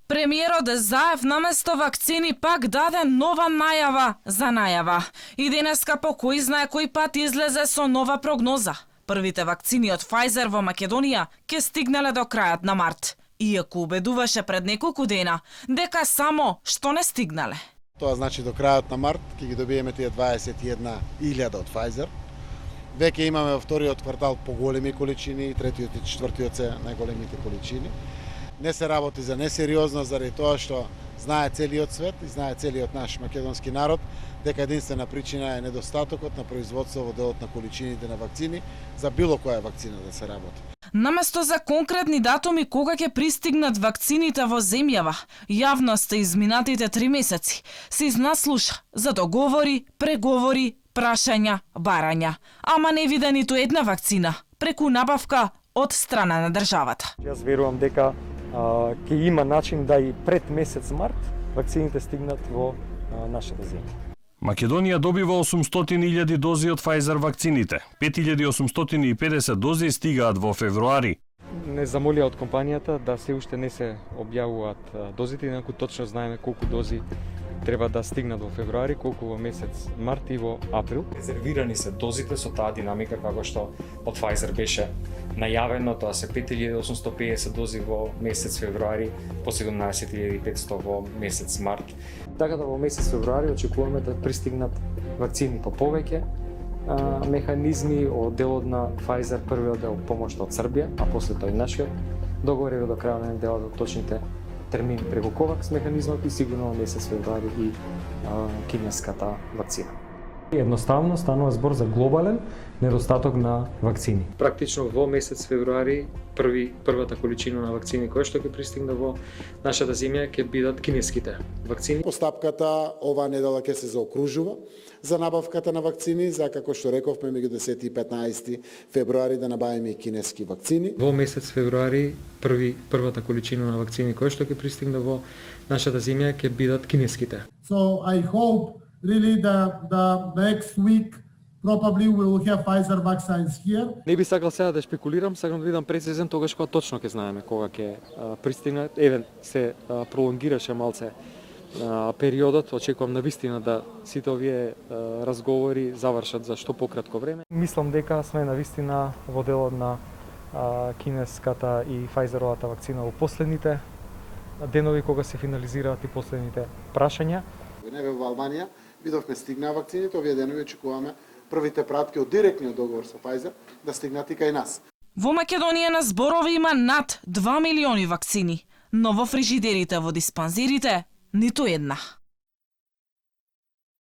Премиерот Заев наместо вакцини пак даде нова најава за најава. И денеска по кој знае кој пат излезе со нова прогноза. Првите вакцини од Pfizer во Македонија ќе стигнале до крајот на март. Иако убедуваше пред неколку дена дека само што не стигнале. Тоа значи до крајот на март ќе ги добиеме тие 21.000 од Pfizer. Веќе имаме во вториот квартал поголеми количини, третиот и четвртиот се најголемите количини. Не се работи за несериозно заради тоа што знае целиот свет и знае целиот наш македонски народ дека единствена причина е недостатокот на производство во делот на количините на вакцини за било која вакцина да се работи. Наместо за конкретни датуми кога ќе пристигнат вакцините во земјава, јавноста изминатите 3 месеци се изнаслуша за договори, преговори, прашања, барања, ама не виде ниту една вакцина преку набавка од страна на државата. Јас верувам дека ќе има начин да и пред месец март вакцините стигнат во нашата земја. Македонија добива 800.000 дози од Pfizer вакцините. 5.850 дози стигаат во февруари. Не замолија од компанијата да се уште не се објавуваат дозите, инаку точно знаеме колку дози треба да стигнат во февруари, колку во месец март и во април. Резервирани се дозите со таа динамика како што од Pfizer беше најавено, тоа се 5.850 дози во месец февруари, по 17.500 во месец март. Така да во месец февруари очекуваме да пристигнат вакцини по повеќе механизми од делот на Pfizer, првиот дел помошта од Србија, а после тоа и нашиот договор е до крајот на неделата точните термини преку COVAX механизмот и сигурно во месец февруари и кинеската вакцина. Едноставно станува збор за глобален недостаток на вакцини. Практично во месец февруари првата количина на вакцини која што ќе пристигне во нашата земја ќе бидат кинеските вакцини. Постапката оваа недела ќе се заокружува за набавката на вакцини, за како што рековме меѓу 10 и 15 февруари да набавиме и кинески вакцини. Во месец февруари првата количина на вакцини која што ќе пристигне во нашата земја ќе бидат кинеските. So I hope really the next week probably we will have Pfizer vaccines here. Не би сакал сега да шпекулирам, сакам да бидам прецизен тогаш кога точно ќе знаеме кога ќе пристигнат. Еве се пролонгираше малце периодот, очекувам навистина да сите овие разговори завршат за што пократко време. Мислам дека сме навистина во делот на кинеската и Pfizeровата вакцина во последните денови кога се финализираат и последните прашања. Во Албанија видовме стигнаа вакцините, овие денови очекуваме првите пратки од директниот договор со Pfizer да стигнат и кај нас. Во Македонија на зборови има над 2 милиони вакцини, но во фрижидерите во диспанзерите ниту една.